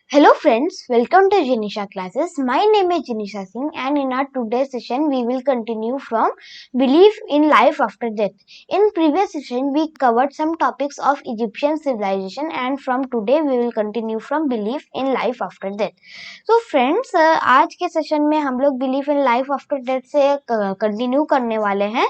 Hello friends, welcome to Janisha classes. My name is Janisha Singh and in our today's session we will continue from belief in life after death. In previous session we covered some topics of Egyptian civilization and from today we will continue from belief in life after death. So friends, आज के session में हम लोग belief in life after death से continue करने वाले हैं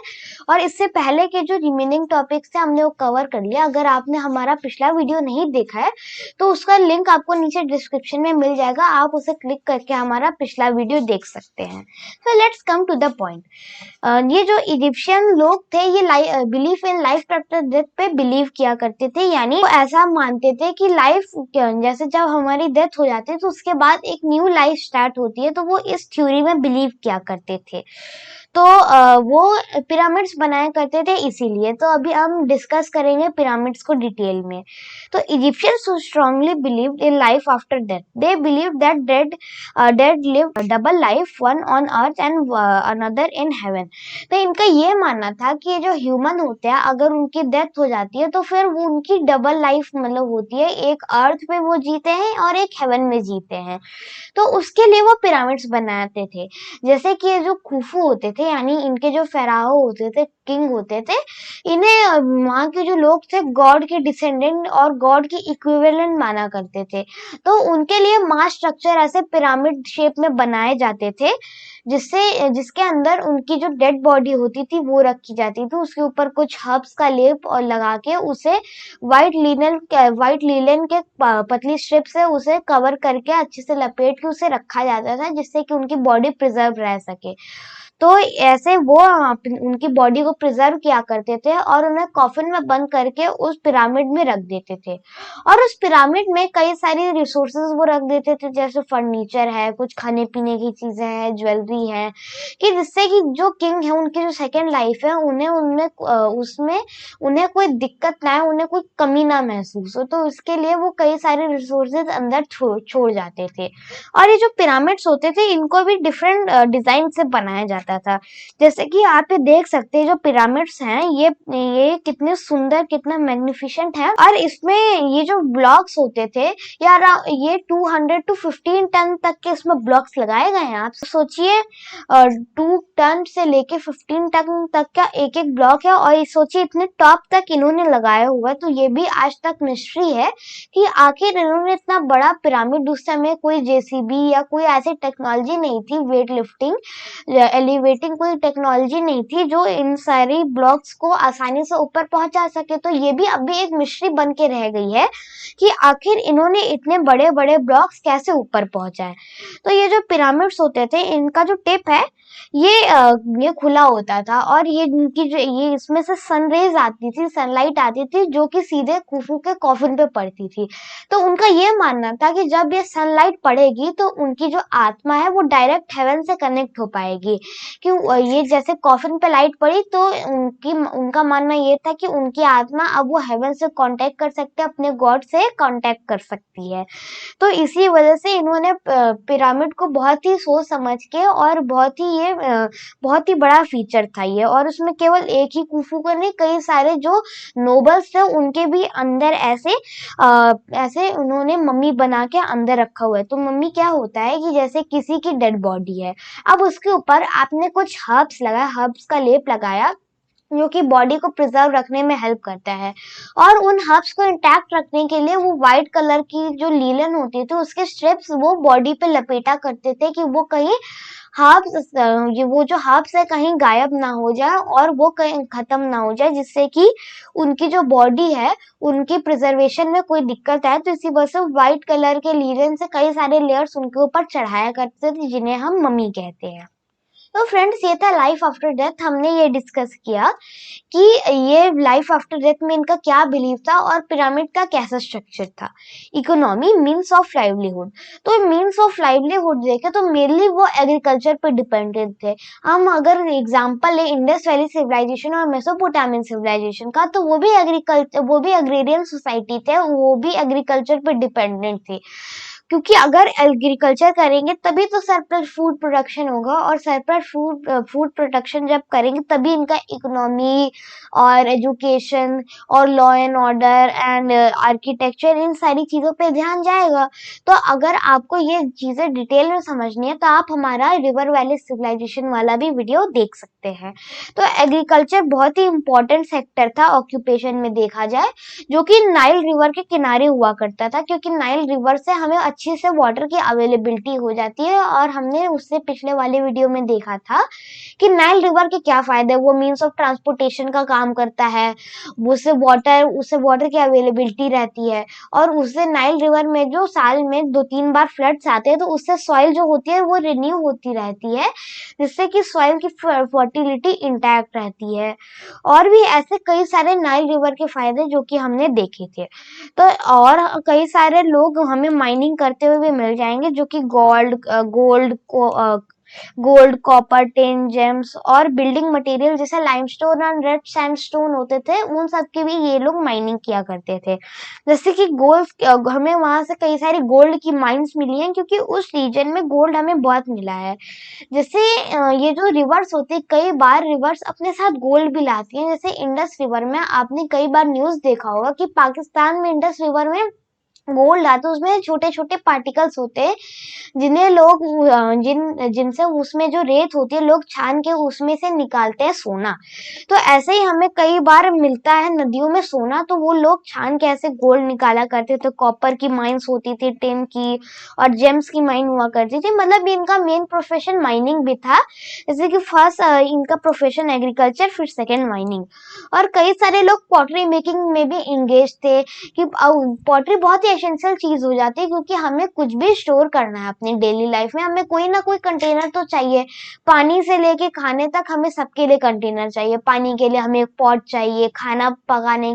और इससे पहले के जो रिमेनिंग टॉपिक्स थे हमने वो कवर कर लिया। अगर आपने हमारा पिछला वीडियो नहीं देखा है तो उसका लिंक आपको नीचे डिस्क्रिप्शन में मिल जाएगा, आप उसे क्लिक करके हमारा पिछला वीडियो देख सकते हैं। तो let's come to the point. ये जो इजिप्शियन लोग थे ये belief in life after death पे बिलीव किया करते थे, यानी वो ऐसा मानते थे कि लाइफ जैसे जब हमारी डेथ हो जाती है तो उसके बाद एक न्यू लाइफ स्टार्ट होती है, तो वो इस थ्योरी में बिलीव किया करते थे। तो वो पिरामिड्स बनाया करते थे इसीलिए। तो अभी हम डिस्कस करेंगे पिरामिड्स को डिटेल में। तो Egyptians strongly believed in life after death. They believed that dead live double life, one on earth and another in heaven. तो इनका ये मानना था कि ये जो ह्यूमन होते हैं अगर उनकी डेथ हो जाती है तो फिर वो उनकी डबल लाइफ मतलब होती है, एक अर्थ पे वो जीते हैं और एक हेवन में जीते हैं। तो उसके लिए वो पिरामिड्स बनाते थे। जैसे कि ये जो खुफू होते थे यानी इनके जो फेराओ होते थे, किंग होते थे, इन्हें वहाँ के जो लोग थे गॉड के डिसेंडेंट और गॉड के इक्विवेलेंट माना करते थे। तो उनके लिए मास स्ट्रक्चर ऐसे पिरामिड शेप में बनाए जाते थे जिसके अंदर उनकी जो डेड बॉडी होती थी वो रखी जाती थी। उसके ऊपर कुछ हर्ब्स का लेप और लगा के उसे व्हाइट लिनन के पतली स्ट्रिप से उसे कवर करके अच्छे से लपेट के उसे रखा जाता था, जिससे कि उनकी बॉडी प्रिजर्व रह सके। तो ऐसे वो उनकी बॉडी को प्रिजर्व किया करते थे और उन्हें कॉफिन में बंद करके उस पिरामिड में रख देते थे। और उस पिरामिड में कई सारी रिसोर्सेज वो रख देते थे, जैसे फर्नीचर है, कुछ खाने पीने की चीजें हैं, ज्वेलरी है, कि जिससे कि जो किंग है उनकी जो सेकेंड लाइफ है उसमें उन्हें कोई दिक्कत ना आए, उन्हें कोई कमी ना महसूस हो। तो उसके लिए वो कई सारे रिसोर्सेज अंदर छोड़ जाते थे। और ये जो पिरामिड्स होते थे इनको भी डिफरेंट डिजाइन से बनाया जाता था। जैसे कि आप ये देख सकते हैं जो पिरामिड्स हैं ये कितने सुंदर, कितना मैग्निफिसेंट है। और इसमें ये जो ब्लॉक्स होते थे यार, ये 200 to 15 टन तक के इसमें ब्लॉक्स लगाए गए हैं। आप सोचिए 2 टन से लेके 15 टन तक का एक एक ब्लॉक है और सोचिए इतने टॉप तक इन्होंने लगाया हुआ है। तो ये भी आज तक मिस्ट्री है कि आखिर इन्होंने इतना बड़ा पिरामिड, उस समय कोई जेसीबी या कोई ऐसी टेक्नोलॉजी नहीं थी, वेट लिफ्टिंग एलिवेटिंग कोई टेक्नोलॉजी नहीं थी जो इन सारी ब्लॉक्स को आसानी से ऊपर पहुंचा सके। तो ये भी अभी एक मिस्ट्री बन के रह गई है कि आखिर इन्होंने इतने बड़े बड़े ब्लॉक्स कैसे ऊपर पहुंचाए। तो ये जो पिरामिड्स होते थे इनका जो टिप है ये खुला होता था और ये इसमें से सनरेज आती थी, सनलाइट आती थी जो कि सीधे खुफू के कॉफिन पे पड़ती थी। तो उनका ये मानना था कि जब ये सनलाइट पड़ेगी तो उनकी जो आत्मा है वो डायरेक्ट हेवन से कनेक्ट हो पाएगी। कि ये जैसे कॉफिन पे लाइट पड़ी तो उनका मानना ये था कि उनकी आत्मा अब वो हेवन से कांटेक्ट कर सकते हैं, अपने गॉड से कांटेक्ट कर सकती है। तो इसी वजह से इन्होंने पिरामिड को बहुत ही सोच समझ के और बहुत ही बड़ा फीचर था ये। और उसमें केवल एक ही कुफू का नहीं, कई सारे जो नोबल्स थे उनके भी अंदर ऐसे उन्होंने मम्मी बना के अंदर रखा हुआ है। तो मम्मी क्या होता है कि जैसे किसी की डेड बॉडी है, अब उसके ऊपर आपने कुछ हर्ब्स का लेप लगाया जो कि बॉडी को प्रिजर्व रखने में हेल्प करता है। और उन हर्ब्स को इंटैक्ट रखने के लिए वो व्हाइट कलर की जो लीलन होती थी उसके स्ट्रिप्स वो बॉडी पे लपेटा करते थे कि वो कहीं वो जो हर्ब्स है कहीं गायब ना हो जाए और वो कहीं खत्म ना हो जाए, जिससे कि उनकी जो बॉडी है उनकी प्रिजर्वेशन में कोई दिक्कत आए। तो इसी वजह से व्हाइट कलर के लीलन से कई सारे लेयर्स उनके ऊपर चढ़ाया करते थे जिन्हें हम मम्मी कहते हैं। तो फ्रेंड्स ये था लाइफ आफ्टर डेथ। हमने ये डिस्कस किया कि ये लाइफ आफ्टर डेथ में इनका क्या बिलीव था और पिरामिड का कैसा स्ट्रक्चर था। Economy, means of livelihood. तो मीन्स ऑफ लाइवलीहुड देखे तो मेनली वो एग्रीकल्चर पर डिपेंडेंट थे। हम अगर एग्जांपल ले इंडस वैली सिविलाइजेशन और मेसोपोटामियन सिविलाइजेशन का, तो वो भी एग्रीरियन सोसाइटी थे, वो भी एग्रीकल्चर पर डिपेंडेंट थे। क्योंकि अगर एग्रीकल्चर करेंगे तभी तो सरप्लस फूड प्रोडक्शन होगा, और सरप्लस फूड प्रोडक्शन जब करेंगे तभी इनका इकोनॉमी और एजुकेशन और law and order and architecture, इन सारी चीज़ों पे ध्यान जाएगा। तो अगर आपको ये चीज़ें डिटेल में समझनी है तो आप हमारा रिवर वैली सिविलाइजेशन वाला भी वीडियो देख सकते हैं। तो एग्रीकल्चर बहुत ही इम्पोर्टेंट सेक्टर था ऑक्यूपेशन में देखा जाए, जो कि नाइल रिवर के किनारे हुआ करता था, क्योंकि नाइल रिवर से हमें अच्छी से वाटर की अवेलेबिलिटी हो जाती है। और हमने उससे पिछले वाले वीडियो में देखा था कि नाइल रिवर के क्या फायदे, वो मीन्स ऑफ ट्रांसपोर्टेशन का काम करता है, उससे वाटर की अवेलेबिलिटी रहती है, और उससे नाइल रिवर में जो साल में 2-3 बार फ्लड्स आते हैं तो उससे सॉइल जो होती है वो रिन्यू होती रहती है, जिससे कि सॉइल की फर्टिलिटी इंटैक्ट रहती है। और भी ऐसे कई सारे नाइल रिवर के फायदे जो कि हमने देखे थे। तो और कई सारे लोग हमें माइनिंग करते हुए भी मिल जाएंगे, जो कि गोल्ड, कॉपर, टिन, जेम्स और बिल्डिंग मटेरियल जैसे लाइमस्टोन और रेड सैंडस्टोन होते थे, उन सब की भी ये लोग माइनिंग किया करते थे। जैसे कि गोल्ड, हमें वहां से कई सारी गोल्ड की माइंस मिली हैं, क्योंकि उस रीजन में गोल्ड हमें बहुत मिला है। जैसे ये जो रिवर्स होती है, कई बार रिवर्स अपने साथ गोल्ड भी लाती हैं। जैसे इंडस रिवर में आपने कई बार न्यूज देखा होगा कि पाकिस्तान में इंडस रिवर में गोल्ड आता है, उसमें छोटे छोटे पार्टिकल्स होते हैं, जिन्हें लोग जिनसे उसमें जो रेत होती है लोग छान के उसमें से निकालते हैं सोना। तो ऐसे ही हमें कई बार मिलता है नदियों में सोना, तो वो लोग छान के ऐसे गोल्ड निकाला करते थे। कॉपर की माइंस होती थी, टिन की और जेम्स की माइन हुआ करती थी। मतलब इनका मेन प्रोफेशन माइनिंग भी था। जैसे कि फर्स्ट इनका प्रोफेशन एग्रीकल्चर, फिर सेकेंड माइनिंग। और कई सारे लोग पॉटरी मेकिंग में भी इंगेज थे, कि पॉटरी बहुत ही एसेंशियल चीज हो जाती है, क्योंकि हमें कुछ भी स्टोर करना है अपनी डेली लाइफ में, हमें कोई ना कोई कंटेनर तो चाहिए। पानी से लेके खाने तक हमें सबके लिए कंटेनर चाहिए। पानी के लिए हमें एक पॉट चाहिए, खाना पकाने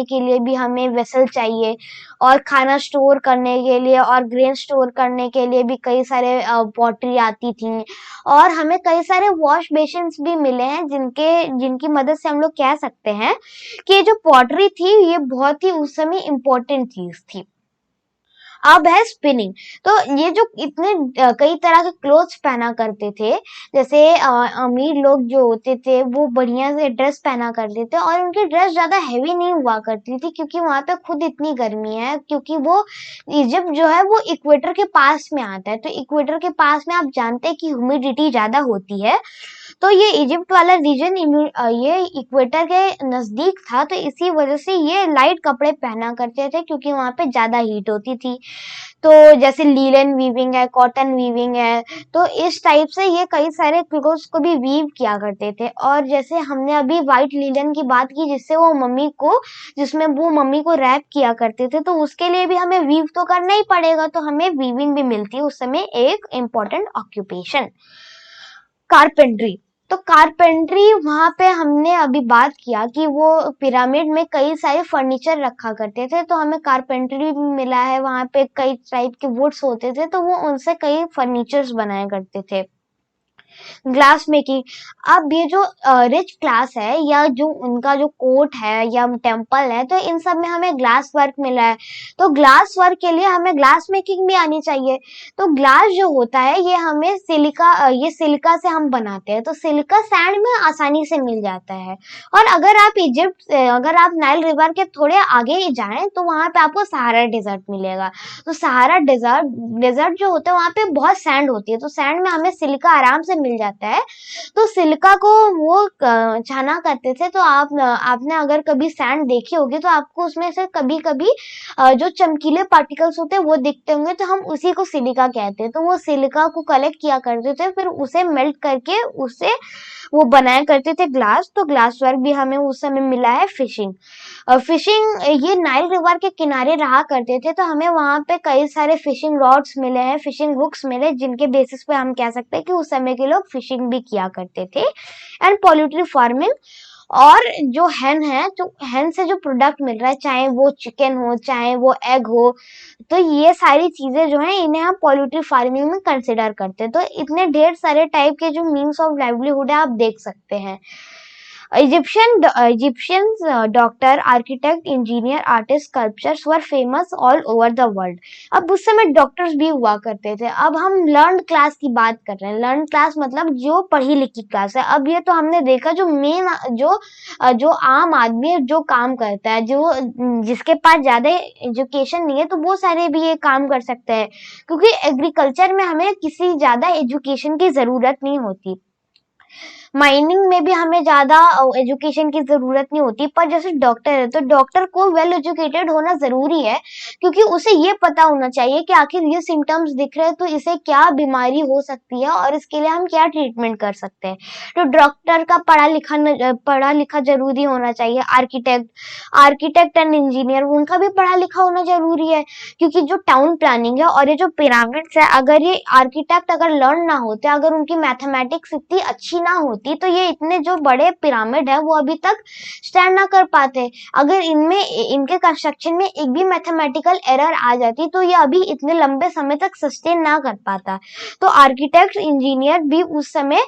के लिए भी हमें वेसल चाहिए, और खाना स्टोर करने के लिए और ग्रेन स्टोर करने के लिए भी कई सारे पॉटरी आती थी। और हमें कई सारे वॉश बेसिन्स भी मिले हैं, जिनकी मदद से हम लोग कह सकते हैं कि ये जो पॉटरी थी ये बहुत ही उस समय इम्पोर्टेंट चीज थी। अब है स्पिनिंग। तो ये जो इतने कई तरह के क्लोथ्स पहना करते थे, जैसे अमीर लोग जो होते थे वो बढ़िया से ड्रेस पहना करते थे, और उनकी ड्रेस ज्यादा हैवी नहीं हुआ करती थी, क्योंकि वहां पे खुद इतनी गर्मी है, क्योंकि वो इजिप्ट जो है वो इक्वेटर के पास में आता है। तो इक्वेटर के पास में आप जानते हैं कि ह्यूमिडिटी ज्यादा होती है। तो ये इजिप्ट वाला रीजन ये इक्वेटर के नजदीक था, तो इसी वजह से ये लाइट कपड़े पहना करते थे, क्योंकि वहां पे ज्यादा हीट होती थी। तो जैसे लीलन वीविंग है, कॉटन वीविंग है, तो इस टाइप से ये कई सारे क्लोथ्स को भी वीव किया करते थे। और जैसे हमने अभी व्हाइट लीलन की बात की, जिसमें वो मम्मी को रैप किया करते थे, तो उसके लिए भी हमें वीव तो करना ही पड़ेगा, तो हमें वीविंग भी मिलती है उस समय, एक इम्पोर्टेंट ऑक्यूपेशन। कारपेंट्री। तो कारपेंट्री वहां पे हमने अभी बात किया कि वो पिरामिड में कई सारे फर्नीचर रखा करते थे, तो हमें कारपेंट्री भी मिला है। वहां पे कई टाइप के वुड्स होते थे, तो वो उनसे कई फर्नीचर्स बनाया करते थे। Glass making. अब ये जो रिच क्लास है, या जो उनका जो कोर्ट है या टेम्पल है, तो इन सब में हमें ग्लास वर्क मिला है। तो ग्लास वर्क के लिए हमें ग्लास मेकिंग भी आनी चाहिए। तो ग्लास जो होता है ये हमें सिलिका से हम बनाते हैं, तो सिलिका सैंड में आसानी से मिल जाता है। और अगर आप नाइल रिवर के थोड़े आगे जाएं तो वहां पे आपको सहारा डेजर्ट मिलेगा। तो सहारा डेजर्ट जो होता है वहां पे बहुत सैंड होती है, तो सैंड में हमें सिलिका आराम से मिल जाता है। तो सिलिका को वो छाना करते थे। तो आपने अगर कभी सैंड देखी होगी तो आपको उसमें से कभी कभी जो चमकीले पार्टिकल्स होते हैं वो दिखते होंगे, तो हम उसी को सिलिका कहते हैं। तो वो सिलिका को कलेक्ट किया करते थे, फिर उसे मेल्ट करके उससे वो बनाया करते थे ग्लास। तो ग्लास वर्क भी हमें उस समय मिला है। फिशिंग ये नाइल रिवर के किनारे रहा करते थे, तो हमें वहां पे कई सारे फिशिंग रॉड्स मिले हैं, फिशिंग हुक्स मिले, जिनके बेसिस पे हम कह सकते हैं कि उस समय के लोग फिशिंग भी किया करते थे। And poultry farming. और जो हैन से जो प्रोडक्ट मिल रहा है, चाहे वो चिकन हो चाहे वो एग हो, तो ये सारी चीजें जो है इन्हें हम पोल्ट्री फार्मिंग में कंसिडर करते हैं। तो इतने ढेर सारे टाइप के जो मीन्स ऑफ लाइवलीहुड है आप देख सकते हैं। Egyptians doctor, architect, engineer, artist, sculptors were famous all over the world. अब उस समय डॉक्टर्स भी हुआ करते थे. अब हम लर्न क्लास की बात कर रहे हैं. लर्न क्लास मतलब जो पढ़ी लिखी क्लास है. अब ये तो हमने देखा जो मेन जो आम आदमी जो काम करता है, जो जिसके पास ज्यादा एजुकेशन नहीं है, तो वो सारे भी ये काम कर सकते हैं, क्योंकि एग्रीकल्चर में हमें किसी ज्यादा एजुकेशन की जरूरत नहीं होती. माइनिंग में भी हमें ज्यादा एजुकेशन की जरूरत नहीं होती. पर जैसे डॉक्टर है, तो डॉक्टर को वेल एजुकेटेड होना जरूरी है, क्योंकि उसे ये पता होना चाहिए कि आखिर ये सिम्टम्स दिख रहे हैं तो इसे क्या बीमारी हो सकती है और इसके लिए हम क्या ट्रीटमेंट कर सकते हैं. तो डॉक्टर का पढ़ा लिखा जरूरी होना चाहिए. आर्किटेक्ट एंड इंजीनियर, उनका भी पढ़ा लिखा होना जरूरी है, क्योंकि जो टाउन प्लानिंग है और ये जो पिरामिड्स है, अगर ये आर्किटेक्ट अगर लर्न ना होते, अगर उनकी मैथमेटिक्स इतनी अच्छी ना होती, तो ये इतने जो बड़े पिरामिड है वो अभी तक स्टैंड ना कर पाते. अगर इनके कंस्ट्रक्शन में एक भी मैथमेटिकल एरर आ जाती, तो ये अभी इतने लंबे समय तक सस्टेन ना कर पाता. तो आर्किटेक्ट इंजीनियर भी उस समय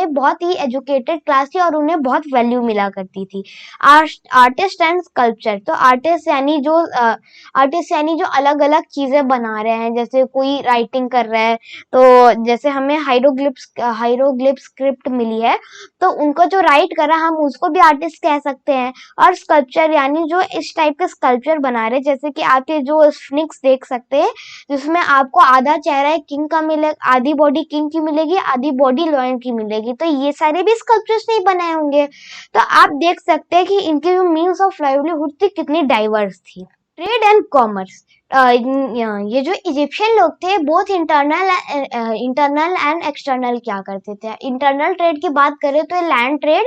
बहुत ही एजुकेटेड क्लास थी और उन्हें बहुत वैल्यू मिला करती थी. आर्टिस्ट एंड स्कल्पचर, तो आर्टिस्ट यानी जो अलग अलग चीजें बना रहे हैं, जैसे कोई राइटिंग कर रहा है, तो जैसे हमें हाइरोग्लिफ स्क्रिप्ट मिली है, तो उनको जो राइट करा हम उसको भी आर्टिस्ट कह सकते हैं. और स्कल्पचर यानी जो इस टाइप के स्कल्पचर बना रहे, जैसे कि आप ये जो स्फिंक्स देख सकते हैं, जिसमें आपको आधा चेहरा एक किंग का मिलेगा, आधी बॉडी किंग की मिलेगी, आधी बॉडी लॉयन की मिलेगी. तो ये सारे भी स्कल्पचर्स नहीं बनाए होंगे. तो आप देख सकते हैं कि इनकी जो मीन्स ऑफ लाइवलीहुड थी कितनी डाइवर्स थी. ट्रेड एंड कॉमर्स, ये जो इजिप्शियन लोग थे, बोथ इंटरनल एंड एक्सटर्नल क्या करते थे. इंटरनल ट्रेड की बात करें तो ये लैंड ट्रेड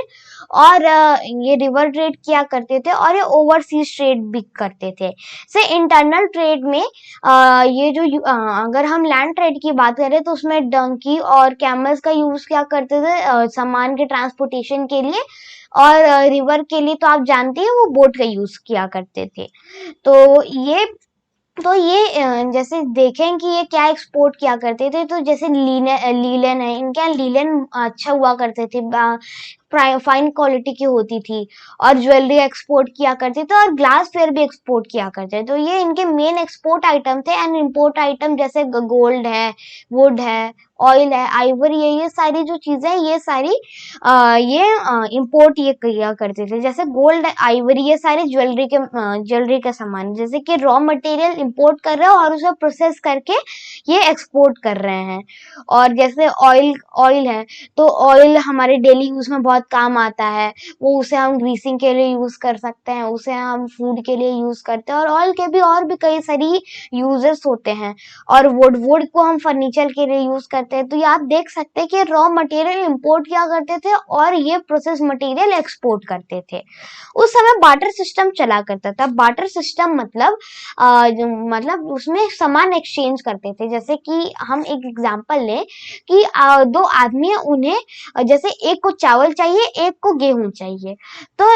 और ये रिवर ट्रेड किया करते थे, और ये ओवरसीज ट्रेड भी करते थे. से इंटरनल ट्रेड में अगर हम लैंड ट्रेड की बात करें तो उसमें डंकी और कैमल्स का यूज क्या करते थे सामान के ट्रांसपोर्टेशन के लिए, और रिवर के लिए तो आप जानते हैं वो बोट का यूज किया करते थे. तो ये जैसे देखें कि ये क्या एक्सपोर्ट किया करते थे, तो जैसे लीलन है, इनके यहाँ लीलन अच्छा हुआ करते थे, फाइन क्वालिटी की होती थी, और ज्वेलरी एक्सपोर्ट किया करते थे, और ग्लास वेयर भी एक्सपोर्ट किया करते थे. तो ये इनके मेन एक्सपोर्ट आइटम थे. एंड इम्पोर्ट आइटम जैसे गोल्ड है, वुड है, ऑयल है, आइवरी है, ये सारी जो चीजें ये सारी इम्पोर्ट ये किया करते थे. जैसे गोल्ड, आइवरी, ये सारे ज्वेलरी का सामान, जैसे कि रॉ मटेरियल इम्पोर्ट कर रहे हैं और उसे प्रोसेस करके ये एक्सपोर्ट कर रहे हैं. और जैसे ऑयल है, तो ऑयल हमारे डेली यूज में बहुत काम आता है. उसे हम ग्रीसिंग के लिए यूज कर सकते हैं, उसे हम फूड के लिए यूज करते हैं, और ऑयल के भी और भी कई सारी यूजेस होते हैं. और वुड को हम फर्नीचर के लिए यूज करते हैं. तो ये आप देख सकते हैं कि रॉ मटेरियल इंपोर्ट किया करते थे और ये प्रोसेस मटेरियल एक्सपोर्ट करते थे. उस समय बार्टर सिस्टम चला करता था. बार्टर सिस्टम मतलब उसमें सामान एक्सचेंज करते थे. जैसे कि हम एक एग्जांपल लें कि दो आदमी है, उन्हें जैसे एक को चावल चाहिए, एक को गेहूं चाहिए. तो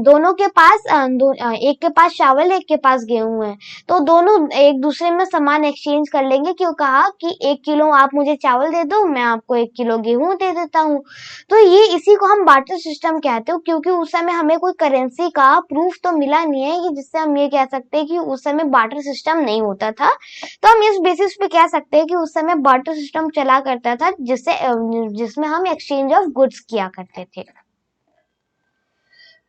दोनों के पास एक के पास चावल है, एक के पास गेहूं है. तो दोनों एक दूसरे में सामान एक्सचेंज कर लेंगे. क्यों कहा कि 1 किलो आप मुझे चावल दे दो, मैं आपको 1 किलो गेहूं दे देता हूँ. तो ये इसी को हम बार्टर सिस्टम कहते हो, क्योंकि उस समय हमें कोई करेंसी का प्रूफ तो मिला नहीं है कि जिससे हम ये कह सकते हैं कि उस समय बार्टर सिस्टम नहीं होता था. तो हम इस बेसिस पे कह सकते हैं कि उस समय बार्टर सिस्टम चला करता था, जिसमें हम एक्सचेंज ऑफ गुड्स किया करते थे.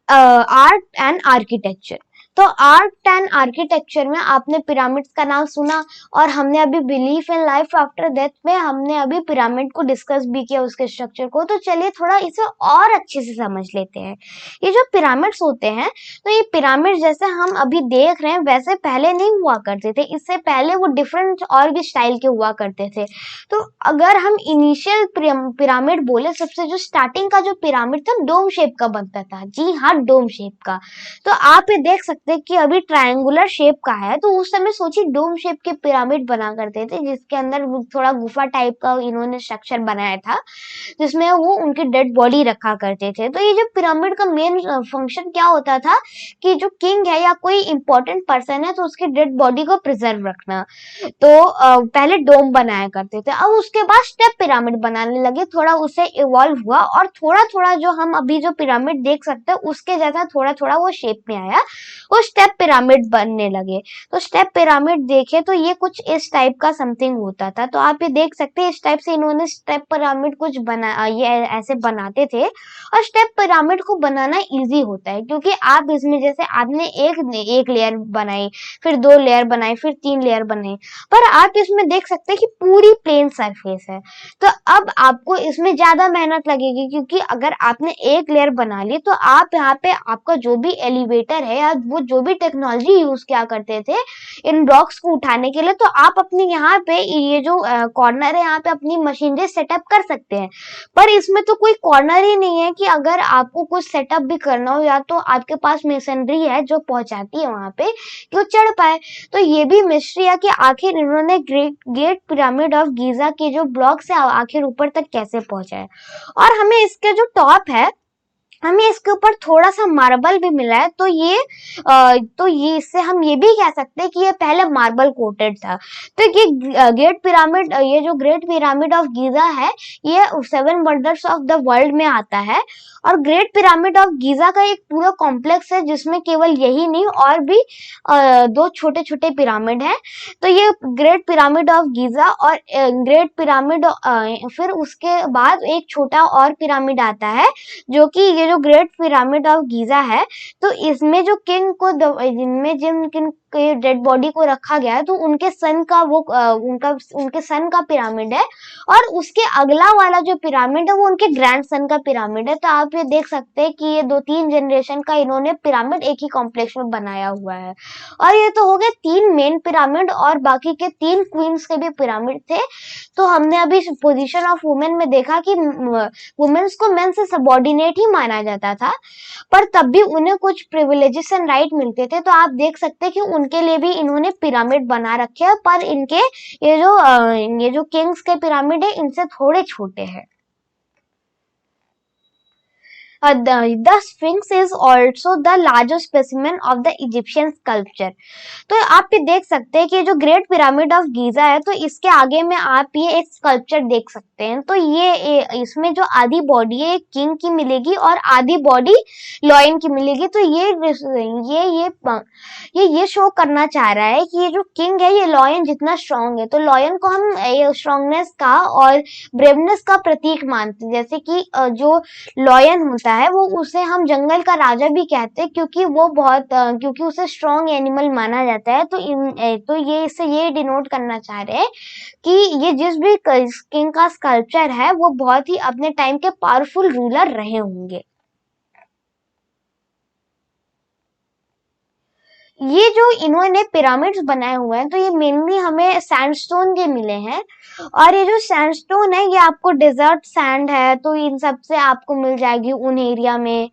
आर्ट एंड आर्किटेक्चर, तो आर्ट एंड आर्किटेक्चर में आपने पिरामिड्स का नाम सुना, और हमने अभी belief in life after death में हमने अभी पिरामिड को डिस्कस भी किया, उसके स्ट्रक्चर को. तो चलिए थोड़ा इसे और अच्छे से समझ लेते हैं. ये जो पिरामिड्स होते हैं, तो ये पिरामिड जैसे हम अभी देख रहे हैं वैसे पहले नहीं हुआ करते थे. इससे पहले वो डिफरेंट और भी स्टाइल के हुआ करते थे. तो अगर हम इनिशियल पिरामिड बोले, सबसे जो स्टार्टिंग का जो पिरामिड था डोम शेप का बनता था. जी हाँ, डोम शेप का. तो आप ये देख सकते सकते हैं कि अभी ट्रायंगुलर शेप का है, तो उस समय सोचिए डोम शेप के पिरामिड बना करते थे, जिसके अंदर थोड़ा गुफा टाइप का इन्होंने स्ट्रक्चर बनाया था, जिसमें वो उनकी डेड बॉडी रखा करते थे। तो ये जो पिरामिड का मेन फंक्शन क्या होता था कि जो किंग है या कोई इंपॉर्टेंट पर्सन है, तो उसकी डेड बॉडी को प्रिजर्व रखना। तो पहले डोम बनाया करते थे, अब उसके बाद स्टेप पिरामिड बनाने लगे, थोड़ा उसे इवॉल्व हुआ और थोड़ा थोड़ा जो हम अभी जो पिरामिड देख सकते हैं उसके जैसा थोड़ा थोड़ा वो शेप में आया, वो स्टेप पिरामिड बनने लगे। तो स्टेप पिरामिड देखे तो ये कुछ इस टाइप का समथिंग होता था। तो आप ये देख सकते हैं इस टाइप से इन्होंने स्टेप पिरामिड कुछ बना, ये ऐसे बनाते थे। और स्टेप पिरामिड को बनाना इजी होता है, क्योंकि आप इसमें जैसे आपने एक लेयर बनाई, फिर 2 लेयर बनाई, फिर 3 लेयर बनाई, पर आप इसमें देख सकते हैं कि पूरी प्लेन सरफेस है। तो अब आपको इसमें ज्यादा मेहनत लगेगी, क्योंकि अगर आपने एक लेयर बना ली तो आप यहाँ पे आपका जो भी एलिवेटर है या वो जो भी टेक्नोलॉजी यूज किया करते थे इन ब्लॉक्स को उठाने के लिए, तो आप अपनी यहाँ पे ये जो कॉर्नर है यहाँ पे अपनी मशीनरी सेटअप कर सकते हैं। पर इसमें तो कोई कॉर्नर ही नहीं है कि अगर आपको कुछ सेटअप भी करना हो, या तो आपके पास मशीनरी है जो पहुंचाती है वहां पे कि वो चढ़ पाए। तो ये भी मिस्ट्री है कि आखिर इन्होंने ग्रेट पिरामिड ऑफ गीजा के जो ब्लॉक से आखिर ऊपर तक कैसे पहुंचाए। और हमें इसके जो टॉप है, हमें इसके ऊपर थोड़ा सा मार्बल भी मिला है। तो ये इससे हम ये भी कह सकते हैं कि ये पहले मार्बल कोटेड था। तो ये ग्रेट पिरामिड, ये जो ग्रेट पिरामिड ऑफ गीजा है, ये 7 वंडर्स ऑफ द वर्ल्ड में आता है। और ग्रेट पिरामिड ऑफ गीजा का एक पूरा कॉम्प्लेक्स है, जिसमें केवल यही नहीं और भी 2 छोटे छोटे पिरामिड हैं। तो ये ग्रेट पिरामिड ऑफ गीजा और ग्रेट पिरामिड, फिर उसके बाद एक छोटा और पिरामिड आता है, जो कि ये जो ग्रेट पिरामिड ऑफ गीजा है, तो इसमें जो किंग को जिनमें जिन किंग के डेड बॉडी को रखा गया है, तो उनके सन का वो उनके सन का पिरामिड है। और उसके अगला वाला जो पिरामिड है वो उनके ग्रैंड सन का पिरामिड है। तो आप ये देख सकते हैं कि ये 2-3 जनरेशन का इन्होंने पिरामिड एक ही कॉम्प्लेक्स में बनाया हुआ है। और ये तो हो गए 3 मेन पिरामिड, और बाकी के 3 क्वींस के भी पिरामिड थे। तो हमने अभी पोजीशन ऑफ वुमेन में देखा कि वुमेन्स को मेन से सबॉर्डिनेट ही माना जाता था, पर तब भी उन्हें कुछ प्रिविलेजेस एंड राइट मिलते थे। तो आप देख सकते हैं कि उनके लिए भी इन्होंने पिरामिड बना रखे हैं, पर इनके ये जो किंग्स के पिरामिड है इनसे थोड़े छोटे हैं। The Sphinx is also the largest specimen of the Egyptian sculpture। तो आप ये देख सकते हैं कि जो ग्रेट पिरामिड ऑफ गीजा है, तो इसके आगे में आप ये एक स्कल्पचर देख सकते हैं। तो ये इसमें जो आधी बॉडी है किंग की मिलेगी और आधी बॉडी लॉयन की मिलेगी। तो ये शो करना चाह रहा है कि ये जो किंग है ये लॉयन जितना स्ट्रांग है। तो लॉयन को हम स्ट्रांगनेस का और ब्रेवनेस का प्रतीक मानते हैं। जैसे कि जो लॉयन होता है वो उसे हम जंगल का राजा भी कहते हैं, क्योंकि वो क्योंकि उसे स्ट्रॉन्ग एनिमल माना जाता है। तो ये इससे ये डिनोट करना चाह रहे हैं कि ये जिस भी किंग का स्कल्पचर है वो बहुत ही अपने टाइम के पावरफुल रूलर रहे होंगे। ये जो इन्होंने पिरामिड्स बनाए हुए हैं, तो ये मेनली हमें सैंडस्टोन के मिले हैं। और ये जो सैंडस्टोन है ये आपको डेजर्ट सैंड है, तो इन सब से आपको मिल जाएगी उन एरिया में।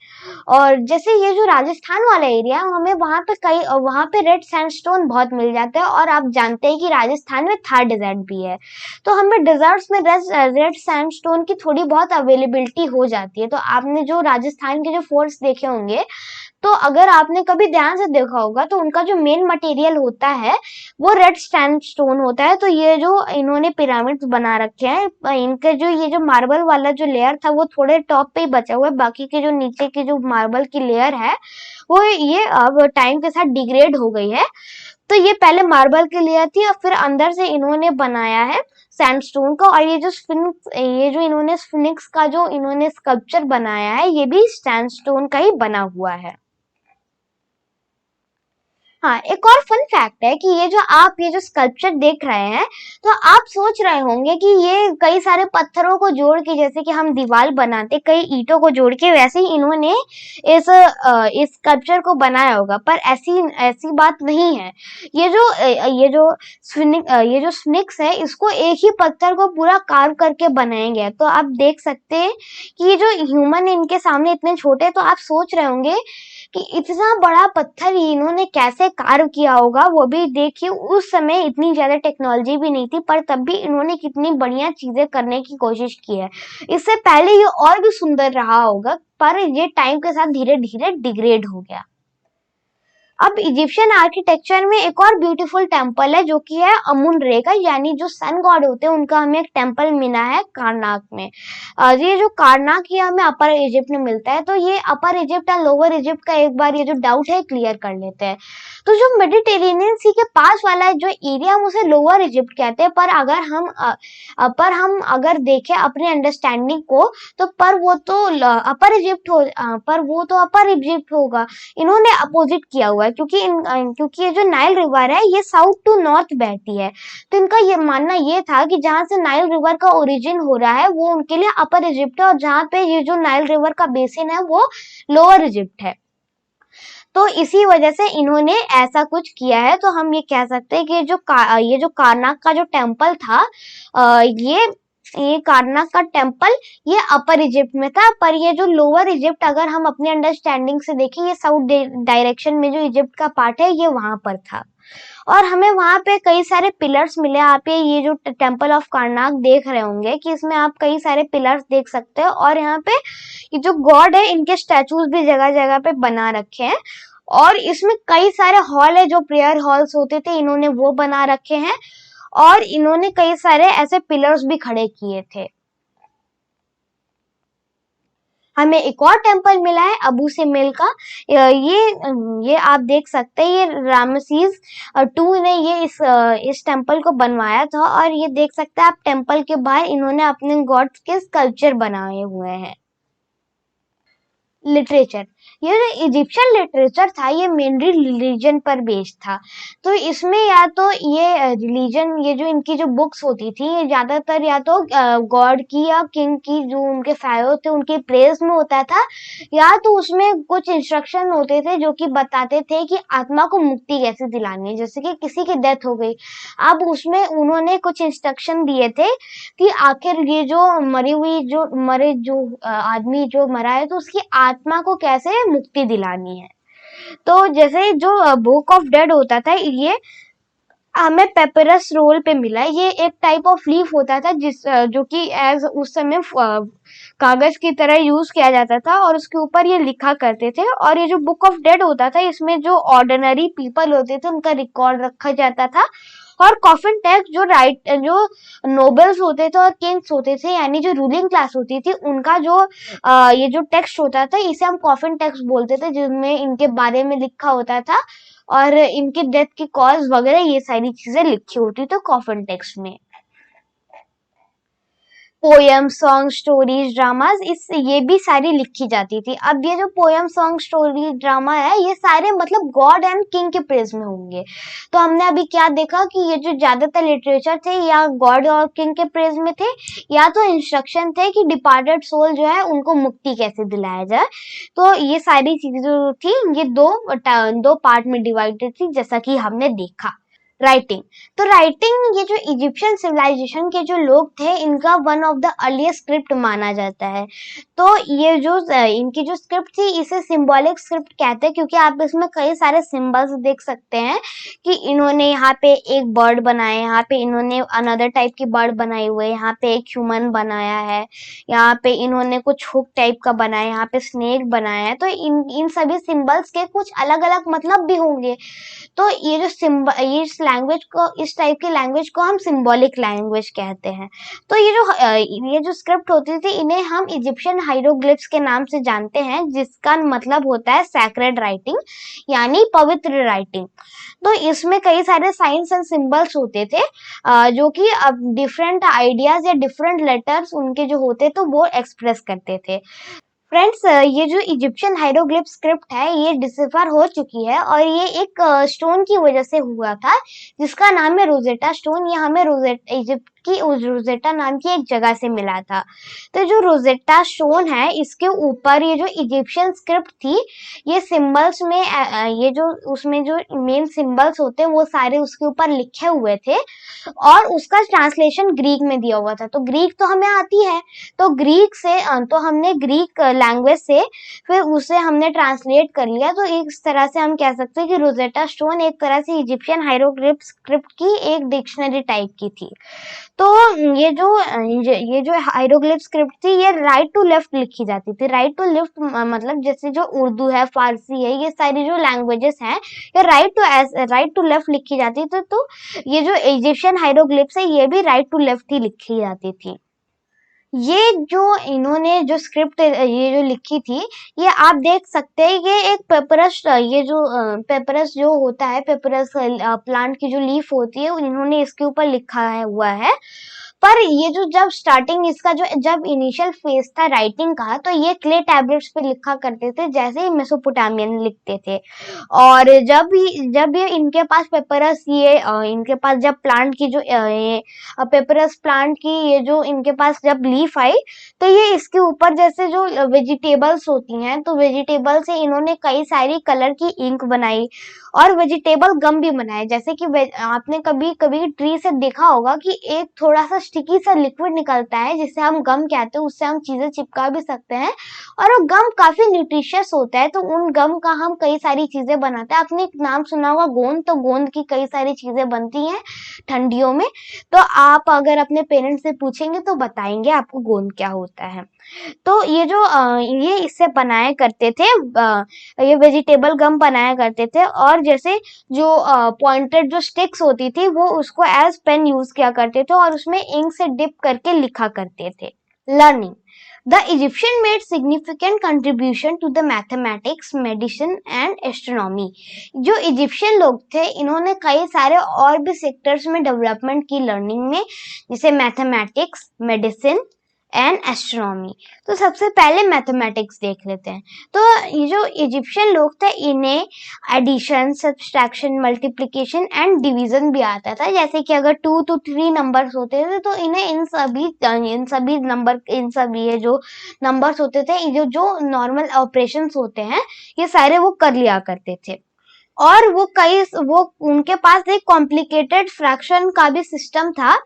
और जैसे ये जो राजस्थान वाला एरिया है, हमें वहां पे रेड सैंडस्टोन बहुत मिल जाता है। और आप जानते हैं कि राजस्थान में थार डेजर्ट भी है, तो हमें डेजर्ट्स में रेड सैंडस्टोन की थोड़ी बहुत अवेलेबिलिटी हो जाती है। तो आपने जो राजस्थान के जो फोर्ट्स देखे होंगे, तो अगर आपने कभी ध्यान से देखा होगा, तो उनका जो मेन मटेरियल होता है वो रेड सैंडस्टोन होता है। तो ये जो इन्होंने पिरामिड्स बना रखे हैं, इनके जो ये जो मार्बल वाला जो लेयर था वो थोड़े टॉप पे ही बचा हुआ है, बाकी के जो नीचे की जो मार्बल की लेयर है वो ये अब टाइम के साथ डिग्रेड हो गई है। तो ये पहले मार्बल की लेयर थी और फिर अंदर से इन्होंने बनाया है सैंडस्टोन का। और ये जो इन्होंने स्फिनिक्स का जो इन्होंने स्कल्पचर बनाया है, ये भी सैंडस्टोन का ही बना हुआ है। हाँ, एक और फन फैक्ट है कि ये जो स्कल्पचर देख रहे हैं, तो आप सोच रहे होंगे कि ये कई सारे पत्थरों को जोड़ के, जैसे कि हम दीवार बनाते कई ईंटों को जोड़ के, वैसे ही इन्होंने इस स्कल्पचर को बनाया होगा। पर ऐसी बात नहीं है। ये जो स्फिनिक्स है, इसको एक ही पत्थर को पूरा कार्व करके बनाया गया है। तो आप देख सकते हैं कि ये जो ह्यूमन इनके सामने इतने छोटे, तो आप सोच रहे होंगे कि इतना बड़ा पत्थर इन्होंने कैसे कार्व किया होगा। वो भी देखिए, उस समय इतनी ज्यादा टेक्नोलॉजी भी नहीं थी, पर तब भी इन्होंने कितनी बढ़िया चीजें करने की कोशिश की है। इससे पहले ये और भी सुंदर रहा होगा, पर ये टाइम के साथ धीरे धीरे डिग्रेड हो गया। अब इजिप्शियन आर्किटेक्चर में एक और ब्यूटीफुल टेम्पल है जो कि है अमुन रे का, यानी जो सन गॉड होते हैं उनका हमें एक टेम्पल मिला है कारनाक में। ये जो कारनाक ये हमें अपर इजिप्ट में मिलता है। तो ये अपर इजिप्ट और लोअर इजिप्ट का एक बार ये जो डाउट है क्लियर कर लेते हैं। तो जो मेडिटेरेनियन सी के पास वाला जो एरिया हम उसे लोअर इजिप्ट कहते हैं, पर हम अगर देखें अपनी अंडरस्टैंडिंग को, तो पर वो तो अपर इजिप्ट होगा। इन्होंने अपोजिट किया हुआ है, क्योंकि ये जो नाइल रिवर है ये साउथ टू नॉर्थ बहती है। तो इनका ये मानना ये था कि जहां से नाइल रिवर का ओरिजिन हो रहा है वो उनके लिए अपर इजिप्ट है, और जहां पे ये जो नाइल रिवर का बेसिन है वो लोअर इजिप्ट है। तो इसी वजह से इन्होंने ऐसा कुछ किया है। तो हम ये कह सकते हैं कि ये जो कारनाक का जो टेम्पल था, ये कारनाक का टेम्पल ये अपर इजिप्ट में था, पर ये जो लोअर इजिप्ट अगर हम अपनी अंडरस्टैंडिंग से देखें, ये साउथ डायरेक्शन में जो इजिप्ट का पार्ट है ये वहां पर था। और हमें वहां पे कई सारे पिलर्स मिले। आप ये जो टेम्पल ऑफ कारनाक देख रहे होंगे कि इसमें आप कई सारे पिलर्स देख सकते हो, और यहाँ पे ये जो गॉड है इनके स्टैचूज भी जगह जगह पे बना रखे हैं। और इसमें कई सारे हॉल है, जो प्रेयर हॉल्स होते थे इन्होंने वो बना रखे हैं, और इन्होंने कई सारे ऐसे पिलर्स भी खड़े किए थे। हमें एक और टेम्पल मिला है अबू सिम्बल का। ये आप देख सकते हैं, ये रामसीस टू ने ये इस टेम्पल को बनवाया था। और ये देख सकते हैं आप, टेम्पल के बाहर इन्होंने अपने गॉड्स के स्कल्पचर बनाए हुए हैं। लिटरेचर, ये जो इजिप्शियन लिटरेचर था ये मेनली रिलीजन पर बेस्ड था। तो इसमें या तो ये रिलीजन, ये जो इनकी जो बुक्स होती थी ये ज्यादातर या तो गॉड की या किंग की, जो उनके फेरो थे उनके प्रेज में होता था, या तो उसमें कुछ इंस्ट्रक्शन होते थे जो कि बताते थे कि आत्मा को मुक्ति कैसे दिलानी है। जैसे कि किसी की डेथ हो गई, अब उसमें उन्होंने कुछ इंस्ट्रक्शन दिए थे कि आखिर ये जो आदमी जो मरा है तो उसकी आत्मा को कैसे मुक्ति दिलानी है। तो जैसे जो बुक ऑफ डेड होता था ये हमें पेपरस रोल पे मिला। ये एक टाइप ऑफ लीफ होता था जो कि एज उस समय कागज की तरह यूज किया जाता था, और उसके ऊपर ये लिखा करते थे। और ये जो बुक ऑफ डेड होता था इसमें जो ऑर्डिनरी पीपल होते थे उनका रिकॉर्ड रखा जाता था। और कॉफिन टेक्स्ट जो नोबल्स होते थे और किंग्स होते थे, यानी जो रूलिंग क्लास होती थी, उनका ये जो टेक्स्ट होता था इसे हम कॉफिन टेक्स्ट बोलते थे, जिसमें इनके बारे में लिखा होता था और इनके डेथ की कॉज वगैरह ये सारी चीजें लिखी होती थी कॉफिन टेक्स्ट में। पोयम, सॉन्ग, स्टोरीज, ड्रामाज, ये भी सारी लिखी जाती थी। अब ये जो पोयम, सॉन्ग, स्टोरी, ड्रामा है ये सारे मतलब गॉड एंड किंग के प्रेज में होंगे। तो हमने अभी क्या देखा कि ये जो ज्यादातर लिटरेचर थे या गॉड और किंग के प्रेज में थे, या तो इंस्ट्रक्शन थे कि डिपार्टेड सोल जो है उनको मुक्ति कैसे दिलाया जाए। तो ये सारी चीजें जो थी ये दो पार्ट में डिवाइडेड थी, जैसा कि हमने देखा। राइटिंग, तो राइटिंग ये जो इजिप्शियन सिविलाइजेशन के जो लोग थे इनका one of the earliest script माना जाता है। तो ये जो इनकी जो स्क्रिप्ट थी इसे सिंबॉलिक स्क्रिप्ट कहते हैं, क्योंकि आप इसमें कई सारे सिंबल्स देख सकते हैं कि इन्होंने यहाँ पे एक बर्ड बनाया, यहाँ पे इन्होंने अनदर टाइप की बर्ड बनाई हुई है, यहाँ पे एक ह्यूमन बनाया है, यहाँ पे इन्होंने कुछ हुक टाइप का बनाया, यहाँ पे स्नेक बनाया है। तो इन सभी सिंबल्स के कुछ अलग अलग मतलब भी होंगे। तो ये जो इस टाइप की लैंग्वेज को हम सिंबॉलिक लैंग्वेज कहते हैं। तो ये जो स्क्रिप्ट होती थी इन्हें हम इजिप्शियन हाइरोग्लिफ्स के नाम से जानते हैं, जिसका मतलब होता है सैक्रेड राइटिंग, यानी पवित्र राइटिंग। तो इसमें कई सारे साइंस एंड सिंबल्स होते थे जो कि डिफरेंट आइडियाज या डिफरेंट लेटर्स उनके जो होते तो वो एक्सप्रेस करते थे। फ्रेंड्स, ये जो इजिप्शियन हाइरोग्लिफ स्क्रिप्ट है ये डिसिफर हो चुकी है, और ये एक स्टोन की वजह से हुआ था जिसका नाम है रोजेटा स्टोन। ये हमें की रोजेटा नाम की एक जगह से मिला था। तो जो रोजेटा स्टोन है इसके ऊपर ये जो इजिप्शियन स्क्रिप्ट थी, ये सिंबल्स में ये जो उसमें जो मेन सिंबल्स होते हैं वो सारे उसके ऊपर लिखे हुए थे और उसका ट्रांसलेशन ग्रीक में दिया हुआ था। तो ग्रीक तो हमें आती है, तो ग्रीक से तो हमने ग्रीक लैंग्वेज से फिर उसे हमने ट्रांसलेट कर लिया। तो इस तरह से हम कह सकते हैं कि रोजेटा स्टोन एक तरह से इजिप्शियन हायरोग्लिफ स्क्रिप्ट की एक डिक्शनरी टाइप की थी। तो ये जो हायरोग्लिफ स्क्रिप्ट थी ये राइट टू लेफ्ट लिखी जाती थी। राइट टू लेफ्ट मतलब जैसे जो उर्दू है, फारसी है, ये सारी जो लैंग्वेजेस हैं ये राइट टू लेफ्ट लिखी जाती थी। तो ये जो इजिप्शियन हायरोग्लिफ्स है ये भी राइट टू लेफ्ट ही लिखी जाती थी। ये जो इन्होंने जो स्क्रिप्ट ये जो लिखी थी, ये आप देख सकते हैं कि एक पेपरस, ये जो पेपरस जो होता है, पेपरस प्लांट की जो लीफ होती है, इन्होंने इसके ऊपर लिखा है हुआ है। पर ये जो जब स्टार्टिंग इसका जो जब इनिशियल फेज था राइटिंग का, तो ये क्ले टैबलेट्स पे लिखा करते थे जैसे ही मेसोपोटामियन लिखते थे। और जब ये इनके पास पेपरस ये इनके पास जब प्लांट की जो ये पेपरस प्लांट की ये जो इनके पास जब लीफ आई, तो ये इसके ऊपर जैसे जो वेजिटेबल्स होती हैं, तो वेजिटेबल से इन्होंने कई सारी कलर की इंक बनाई और वेजिटेबल गम भी बनाए। जैसे कि आपने कभी कभी ट्री से देखा होगा कि एक थोड़ा सा स्टिकी सा लिक्विड निकलता है जिसे हम गम कहते हैं, उससे हम चीजें चिपका भी सकते हैं और वो गम काफी न्यूट्रिशियस होता है। तो उन गम का हम कई सारी चीजें बनाते हैं। आपने एक नाम सुना होगा गोंद, तो गोंद की कई सारी चीजें बनती हैं ठंडियों में। तो आप अगर अपने पेरेंट्स से पूछेंगे तो बताएंगे आपको गोंद क्या होता है। तो ये जो ये इससे बनाया करते थे, ये वेजिटेबल गम बनाया करते थे। और जैसे जो पॉइंटेड जो स्टिक्स होती थी वो उसको एज पेन यूज किया करते थे और उसमें इंक से डिप करके लिखा करते थे। Learning, The Egyptian made significant contribution to the mathematics, medicine and astronomy. जो इजिप्शियन लोग थे इन्होंने कई सारे और भी सेक्टर्स में डेवलपमेंट की लर्निंग में, जैसे मैथमेटिक्स, मेडिसिन एंड एस्ट्रोनॉमी। तो सबसे पहले मैथमेटिक्स देख लेते हैं। तो ये जो इजिप्शियन लोग थे इन्हें addition, subtraction, multiplication and division भी आता था। जैसे कि अगर 2 to 3 नंबर्स होते थे तो इन्हें इन सभी ये जो नंबर्स होते थे, ये जो नॉर्मल ऑपरेशंस होते हैं, ये सारे वो कर लिया करते थे। और वो उनके पास एक कॉम्प्लिकेटेड फ्रैक्शन का भी सिस्टम था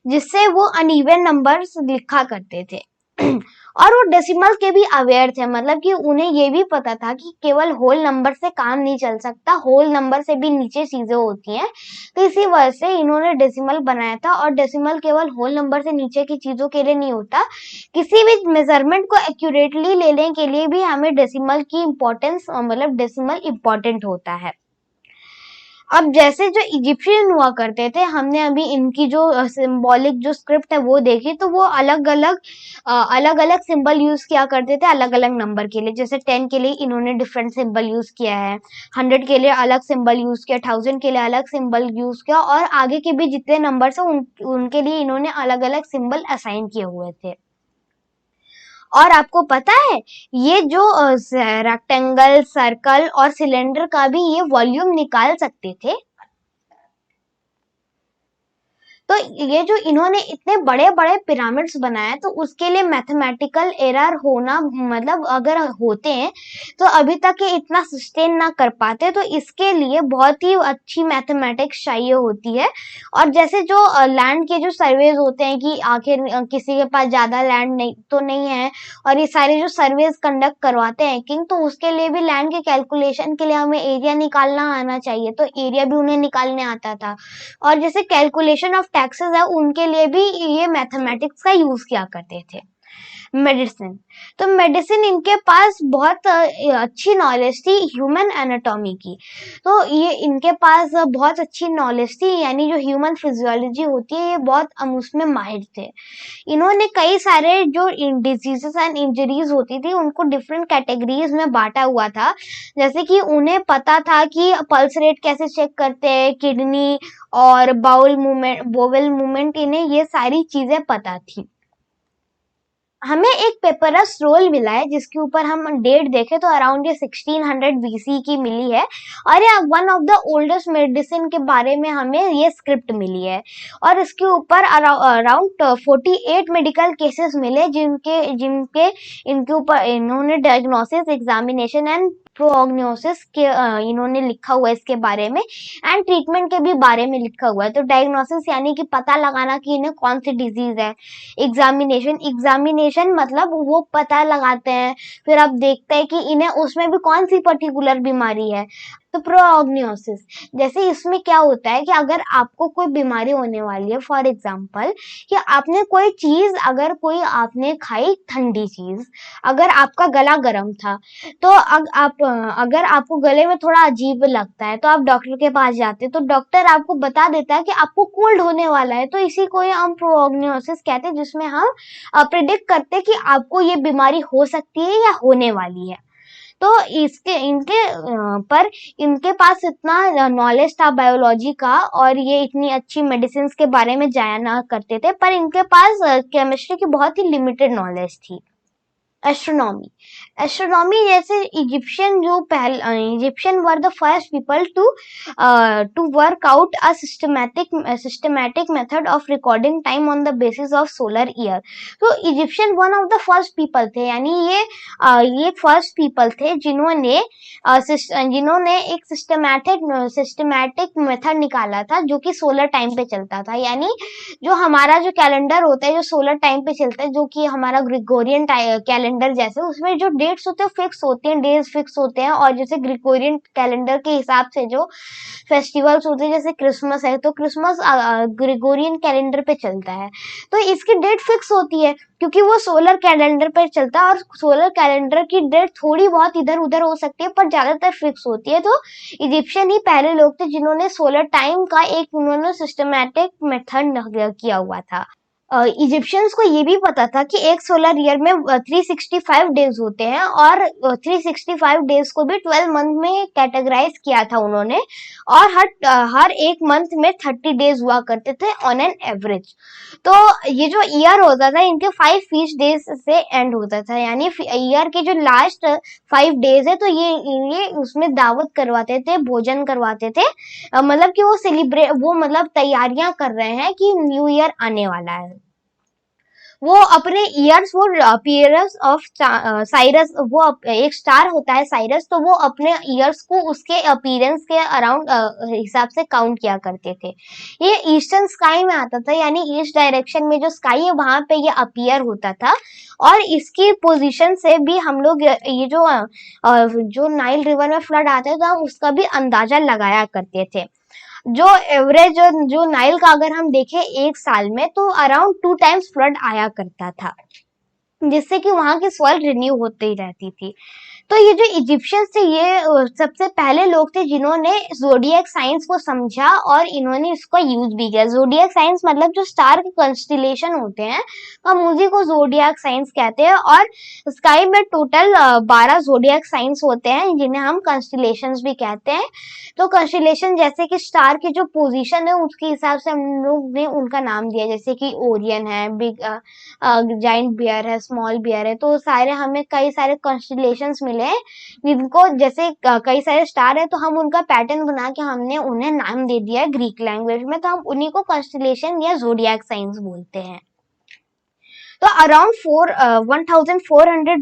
जिससे वो अनइवन नंबर्स लिखा करते थे। और वो डेसिमल के भी अवेयर थे, मतलब कि उन्हें ये भी पता था कि केवल होल नंबर से काम नहीं चल सकता, होल नंबर से भी नीचे चीजें होती हैं। तो इसी वजह से इन्होंने डेसिमल बनाया था। और डेसिमल केवल होल नंबर से नीचे की चीजों के लिए नहीं होता, किसी भी मेजरमेंट को एक्यूरेटली लेने के लिए भी हमें डेसिमल की इम्पोर्टेंस, मतलब डेसिमल इम्पोर्टेंट होता है। अब जैसे जो इजिप्शियन हुआ करते थे, हमने अभी इनकी जो सिंबॉलिक जो स्क्रिप्ट है वो देखी, तो वो अलग अलग सिंबल यूज किया करते थे अलग अलग नंबर के लिए। जैसे 10 के लिए इन्होंने डिफरेंट सिंबल यूज किया है, 100 के लिए अलग सिंबल यूज किया, 1000 के लिए अलग सिंबल यूज किया, और आगे के भी जितने नंबर्स हैं उनके लिए इन्होंने अलग अलग सिंबल असाइन किए हुए थे। और आपको पता है ये जो रेक्टेंगल, सर्कल और सिलेंडर का भी ये वॉल्यूम निकाल सकते थे। तो ये जो इन्होंने इतने बड़े बड़े पिरामिड्स बनाए, तो उसके लिए मैथमेटिकल एरर होना, मतलब अगर होते हैं तो अभी तक ये इतना सस्टेन ना कर पाते। तो इसके लिए बहुत ही अच्छी मैथमेटिक्स चाहिए होती है। और जैसे जो लैंड के जो सर्वेज होते हैं कि आखिर किसी के पास ज्यादा लैंड नहीं है, और ये सारे जो सर्वेज कंडक्ट करवाते हैं किंग, तो उसके लिए भी लैंड के कैलकुलेशन के लिए हमें एरिया निकालना आना चाहिए। तो एरिया भी उन्हें निकालने आता था। और जैसे कैलकुलेशन ऑफ टैक्सेस है उनके लिए भी ये मैथमेटिक्स का यूज किया करते थे। मेडिसिन, तो मेडिसिन इनके पास बहुत अच्छी नॉलेज थी ह्यूमन एनाटॉमी की। तो ये इनके पास बहुत अच्छी नॉलेज थी, यानी जो ह्यूमन फिजियोलॉजी होती है ये बहुत उसमें माहिर थे। इन्होंने कई सारे जो डिजीजेस एंड इंजरीज होती थी उनको डिफरेंट कैटेगरीज में बांटा हुआ था। जैसे कि उन्हें पता था कि पल्स रेट कैसे चेक करते हैं, किडनी और बाउल मूवमेंट, बोवेल मूवमेंट, इन्हें ये सारी चीजें पता थी। हमें एक पेपरस रोल मिला है जिसके ऊपर हम डेट देखें तो अराउंड ये 1600 BC की मिली है, और ये one of the oldest medicine के बारे में हमें ये स्क्रिप्ट मिली है। और इसके ऊपर अराउंड 48 मेडिकल केसेस मिले जिनके जिनके इनके ऊपर इन्होंने डायग्नोसिस, एग्जामिनेशन एंड प्रोग्नोसिस के इन्होंने लिखा हुआ है इसके बारे में, एंड ट्रीटमेंट के भी बारे में लिखा हुआ है। तो डायग्नोसिस यानी कि पता लगाना कि इन्हें कौन सी डिजीज है, एग्जामिनेशन मतलब वो पता लगाते हैं, फिर आप देखते हैं कि इन्हें उसमें भी कौन सी पर्टिकुलर बीमारी है। तो प्रोग्नोसिस, जैसे इसमें क्या होता है कि अगर आपको कोई बीमारी होने वाली है, फॉर एग्जांपल कि आपने कोई चीज कोई आपने खाई ठंडी चीज, अगर आपका गला गर्म था, तो अगर आपको गले में थोड़ा अजीब लगता है तो आप डॉक्टर के पास जाते हैं, तो डॉक्टर आपको बता देता है कि आपको कोल्ड होने वाला है। तो इसी को हम प्रोग्नोसिस कहते हैं, जिसमें हम प्रिडिक्ट करते हैं कि आपको ये बीमारी हो सकती है या होने वाली है। तो इनके पास इतना नॉलेज था बायोलॉजी का, और ये इतनी अच्छी मेडिसिन के बारे में जाना करते थे, पर इनके पास केमिस्ट्री की बहुत ही लिमिटेड नॉलेज थी। एस्ट्रोनॉमी जैसे Egyptian were the first people to work out a systematic method of recording time on the basis of solar year. तो Egyptian one of the first people थे, यानी ये फर्स्ट पीपल थे जिन्होंने एक systematic method निकाला था जो कि सोलर टाइम पे चलता था। यानी जो हमारा जो कैलेंडर होता है, जो सोलर टाइम पे चलता है, जो कि हमारा ग्रिगोरियन कैलेंडर जैसे, उसमें जो डेट्स होते हैं फिक्स होती हैं, डेज फिक्स होते हैं। और जैसे ग्रिगोरियन कैलेंडर के हिसाब से जो फेस्टिवल्स होते हैं, जैसे क्रिसमस है, तो क्रिसमस ग्रिगोरियन कैलेंडर पे चलता है, तो इसकी डेट फिक्स होती है क्योंकि वो सोलर कैलेंडर पे चलता है। और सोलर कैलेंडर की डेट थोड़ी बहुत इधर उधर हो सकती है पर ज्यादातर फिक्स होती है। तो इजिप्शियन ही पहले लोग थे जिन्होंने सोलर टाइम का एक उन्होंने सिस्टमैटिक मेथड किया हुआ था। इजिप्शियंस को ये भी पता था कि एक सोलर ईयर में 365 डेज होते हैं, और 365 डेज को भी 12 मंथ में कैटेगराइज किया था उन्होंने, और हर एक मंथ में 30 डेज हुआ करते थे ऑन एन एवरेज। तो ये जो ईयर होता था इनके 5 फीस्ट डेज से एंड होता था, यानी ईयर के जो लास्ट 5 डेज है तो ये उसमें दावत करवाते थे, भोजन करवाते थे, मतलब कि वो मतलब तैयारियां कर रहे हैं कि न्यू ईयर आने वाला है। वो अपने ईयर्स, वो अपीयरेंस ऑफ साइरस, वो एक स्टार होता है साइरस, तो वो अपने ईयर्स को उसके अपीयरेंस के अराउंड हिसाब से काउंट किया करते थे। ये ईस्टर्न स्काई में आता था, यानी ईस्ट डायरेक्शन में जो स्काई है वहां पे ये अपीयर होता था। और इसकी पोजीशन से भी हम लोग ये जो नाइल रिवर में फ्लड आते हैं तो हम उसका भी अंदाजा लगाया करते थे। जो एवरेज जो नाइल का अगर हम देखें एक साल में तो अराउंड 2 टाइम्स फ्लड आया करता था, जिससे कि वहां की सॉइल रिन्यू होती ही रहती थी। तो ये जो इजिप्शियंस थे ये सबसे पहले लोग थे जिन्होंने ज़ोडिएक साइंस को समझा और इन्होंने इसको यूज भी किया। ज़ोडिएक साइंस मतलब जो स्टार के कंस्टिलेशन होते हैं हम उसी को ज़ोडिएक साइंस कहते हैं। और स्काई में टोटल 12 ज़ोडिएक साइंस होते हैं जिन्हें हम कंस्टिलेशंस भी कहते हैं। तो कंस्टिलेशन जैसे कि स्टार की जो पोजीशन है उसके हिसाब से हम लोग ने उनका नाम दिया, जैसे कि ओरियन है, बिग जाइंट बियर है, स्मॉल बियर है। तो सारे हमें कई सारे कंस्टिलेशंस मिले हैं जिनको जैसे कई सारे स्टार है तो हम उनका पैटर्न बना के हमने उन्हें नाम दे दिया है ग्रीक लैंग्वेज में, तो हम उन्हीं को कंस्टिलेशन या ज़ोडिएक साइंस बोलते हैं। तो अराउंड 1400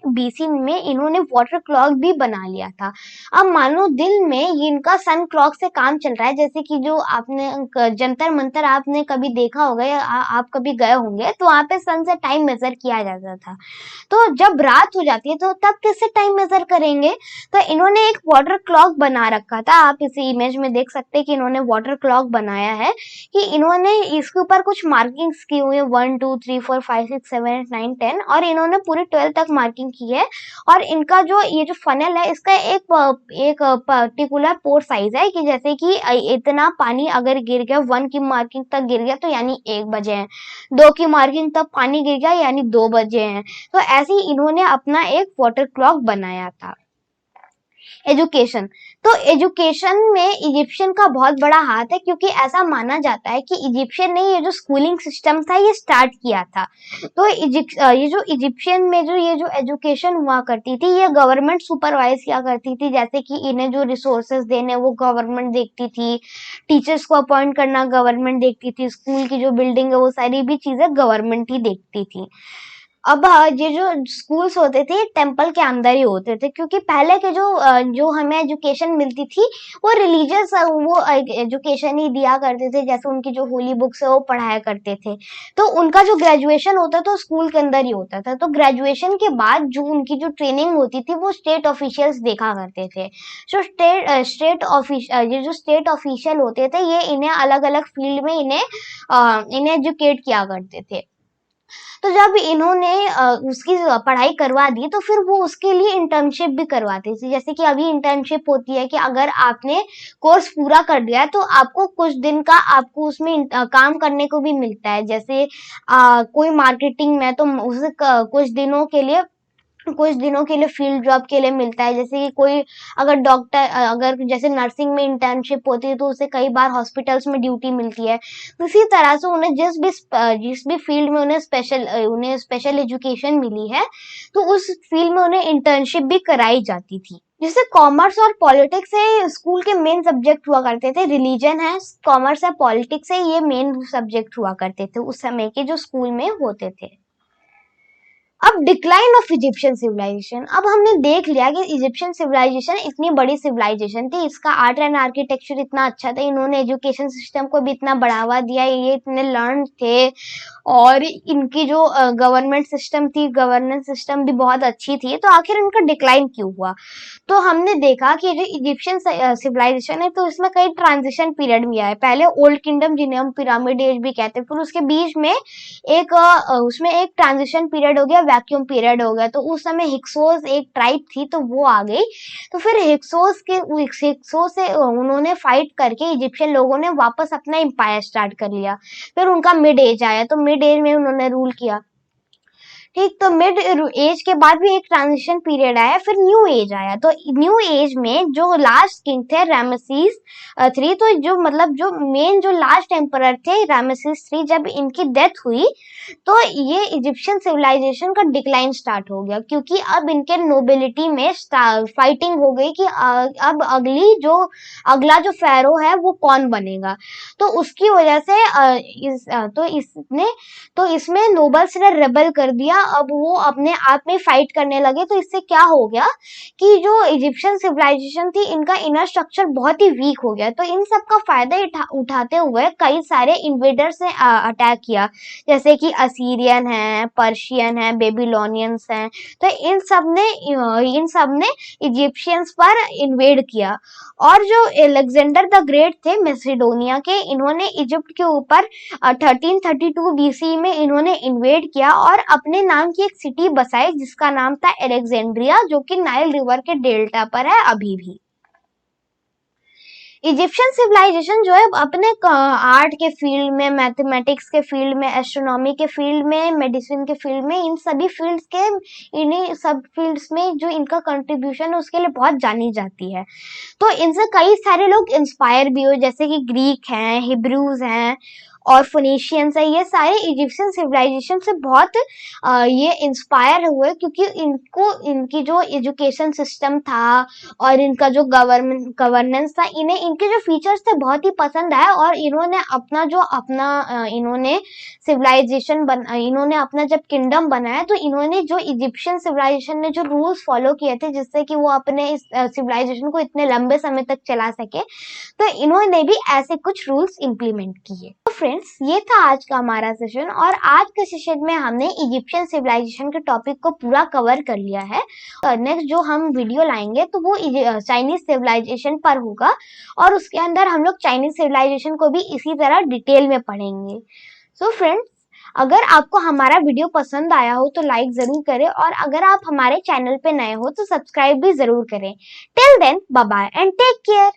बीसी में इन्होंने वाटर क्लॉक भी बना लिया था। अब मानो दिल में इनका सन क्लॉक से काम चल रहा है, जैसे कि जो आपने जंतर मंतर आपने कभी देखा होगा या आप कभी गए होंगे तो वहां पे सन से टाइम मेजर किया जाता था। तो जब रात हो जाती है तो तब कैसे टाइम मेजर करेंगे, तो इन्होंने एक वाटर क्लॉक बना रखा था। आप इस इमेज में देख सकते हैं कि इन्होंने वाटर क्लॉक बनाया है कि इन्होंने इसके ऊपर कुछ मार्किंग्स की हुई है 1 2 3 4 5 6 7 8 9 10 और इन्होंने पूरी 12 तक मार्किंग की है। और इनका जो ये जो फनल है इसका एक पर्टिकुलर पोर साइज है कि जैसे कि इतना पानी अगर गिर गया 1 की मार्किंग तक गिर गया तो यानी 1 बजे है, 2 की मार्किंग तक पानी गिर गया यानी 2 बजे हैं। तो ऐसे ही इन्होंने अपना एक वाटर क्लॉक बनाया था। एजुकेशन। तो एजुकेशन में इजिप्शियन का बहुत बड़ा हाथ है, क्योंकि ऐसा माना जाता है कि इजिप्शियन ने ये जो स्कूलिंग सिस्टम था ये स्टार्ट किया था। तो ये जो इजिप्शियन में जो ये जो एजुकेशन हुआ करती थी ये गवर्नमेंट सुपरवाइज किया करती थी, जैसे कि इन्हें जो रिसोर्सेज देने वो गवर्नमेंट देखती थी, टीचर्स को अपॉइंट करना गवर्नमेंट देखती थी, स्कूल की जो बिल्डिंग है वो सारी भी चीजें गवर्नमेंट ही देखती थी। अब ये जो स्कूल्स होते थे टेम्पल के अंदर ही होते थे, क्योंकि पहले के जो हमें एजुकेशन मिलती थी वो रिलीजियस वो एजुकेशन ही दिया करते थे, जैसे उनकी जो होली बुक्स है वो पढ़ाया करते थे। तो उनका जो ग्रेजुएशन होता था स्कूल के अंदर ही होता था। तो ग्रेजुएशन के बाद जो उनकी जो ट्रेनिंग होती थी वो स्टेट ऑफिशियल्स देखा करते थे। जो ये जो स्टेट ऑफिशियल होते थे ये इन्हें अलग अलग फील्ड में इन्हें एजुकेट किया करते थे। तो जब इन्होंने उसकी पढ़ाई करवा दी तो फिर वो उसके लिए इंटर्नशिप भी करवाते थे। जैसे कि अभी इंटर्नशिप होती है कि अगर आपने कोर्स पूरा कर दिया तो आपको कुछ दिन का आपको उसमें काम करने को भी मिलता है। जैसे कोई मार्केटिंग में तो उसे कुछ दिनों के लिए फील्ड जॉब के लिए मिलता है। जैसे कि कोई अगर डॉक्टर अगर जैसे नर्सिंग में इंटर्नशिप होती है तो उसे कई बार हॉस्पिटल्स में ड्यूटी मिलती है। उसी तरह से उन्हें जिस भी फील्ड में उन्हें स्पेशल एजुकेशन मिली है तो उस फील्ड में उन्हें इंटर्नशिप भी कराई जाती थी। जैसे कॉमर्स और पॉलिटिक्स है स्कूल के मेन सब्जेक्ट हुआ करते थे। रिलीजन है, कॉमर्स है, पॉलिटिक्स है, ये मेन सब्जेक्ट हुआ करते थे उस समय के जो स्कूल में होते थे। अब डिक्लाइन ऑफ इजिप्शियन सिविलाइजेशन। अब हमने देख लिया कि इजिप्शियन सिविलाइजेशन इतनी बड़ी सिविलाइजेशन थी, इसका आर्ट एंड आर्किटेक्चर इतना अच्छा था, इन्होंने एजुकेशन सिस्टम को भी इतना बढ़ावा दिया, ये इतने लर्न थे और इनकी जो गवर्नमेंट सिस्टम थी, गवर्नेंस सिस्टम भी बहुत अच्छी थी। तो आखिर इनका डिक्लाइन क्यों हुआ? तो हमने देखा कि जो इजिप्शियन सिविलाइजेशन है तो इसमें कई ट्रांजिशन पीरियड भी आए। पहले ओल्ड किंगडम जिन्हें हम पिरामिड एज भी कहते हैं, फिर उसके बीच में उसमें एक ट्रांजिशन पीरियड हो गया, वैक्यूम पीरियड हो गया। तो उस समय हिक्सोस एक ट्राइब थी तो वो आ गई। तो फिर हिक्सोस से उन्होंने फाइट करके इजिप्शियन लोगों ने वापस अपना एम्पायर स्टार्ट कर लिया। फिर उनका मिड एज आया तो मिड एज में उन्होंने रूल किया। ठीक, तो मिड एज के बाद भी एक ट्रांजिशन पीरियड आया, फिर न्यू एज आया। तो न्यू एज में जो लास्ट किंग थे रामेसीस 3, तो जो मेन जो लास्ट एम्परर थे रामेसीस 3, जब इनकी डेथ हुई तो ये इजिप्शियन सिविलाइजेशन का डिक्लाइन स्टार्ट हो गया, क्योंकि अब इनके नोबिलिटी में फाइटिंग हो गई कि अब अगला जो फेरो है वो कौन बनेगा। तो उसकी वजह से इसमें नोबल्स ने रेबल कर दिया। अब वो अपने आप में फाइट करने लगे। तो इससे क्या हो गया कि जो इजिप्शियन सिविलाइजेशन थी इनका इनर स्ट्रक्चर बहुत ही वीक हो गया। तो इन सब का फायदा उठाते हुए कई सारे इन्वेडर्स ने अटैक किया, जैसे कि असीरियन है, पर्शियन है, बेबीलोनियंस हैं। तो इन सब ने इजिप्शियंस पर इन्वेड किया। और जो अलेक्जेंडर द ग्रेट थे मैसेडोनिया के, इन्होंने इजिप्ट के ऊपर 1332 बीसी में इन्होंने इन्वेड किया और अपने नाम की एक सिटी बसाई जिसका नाम था अलेक्जेंड्रिया, जो कि नाइल रिवर के डेल्टा पर है अभी भी। इजिप्शियन सिविलाइजेशन जो है अपने आर्ट के फील्ड में, मैथमेटिक्स के फील्ड में, एस्ट्रोनॉमी के फील्ड में, मेडिसिन के फील्ड में, इन्हीं सब फील्ड्स में जो इनका कंट्रीब्यूशन है उसके लिए बहुत जानी जाती है। तो इनसे कई सारे लोग इंस्पायर भी हुए, जैसे कि ग्रीक हैं, हिब्रूज हैं और फोनिशियंस है। ये सारे इजिप्शियन सिविलाइजेशन से बहुत ये इंस्पायर हुए, क्योंकि इनकी जो एजुकेशन सिस्टम था और इनका जो गवर्नेंस था, इन्हें इनके जो फीचर्स थे बहुत ही पसंद आया। और इन्होंने अपना जब किंगडम बनाया तो इन्होंने जो इजिप्शियन सिविलाइजेशन ने जो रूल्स फॉलो किए थे जिससे कि वो अपने इस सिविलाइजेशन को इतने लंबे समय तक चला सके, तो इन्होंने भी ऐसे कुछ रूल्स इम्प्लीमेंट किए। तो फ्रेंड्स, ये था आज का हमारा सेशन और आज के सेशन में हमने इजिप्शियन सिविलाइजेशन के टॉपिक को पूरा कवर कर लिया है। नेक्स्ट जो हम वीडियो लाएंगे तो वो चाइनीज सिविलाइजेशन पर होगा और उसके अंदर हम लोग चाइनीज सिविलाइजेशन को भी इसी तरह डिटेल में पढ़ेंगे। सो फ्रेंड्स, अगर आपको हमारा वीडियो पसंद आया हो तो लाइक जरूर करें और अगर आप हमारे चैनल पे नए हो तो सब्सक्राइब भी जरूर करें। Till then, bye bye and take care.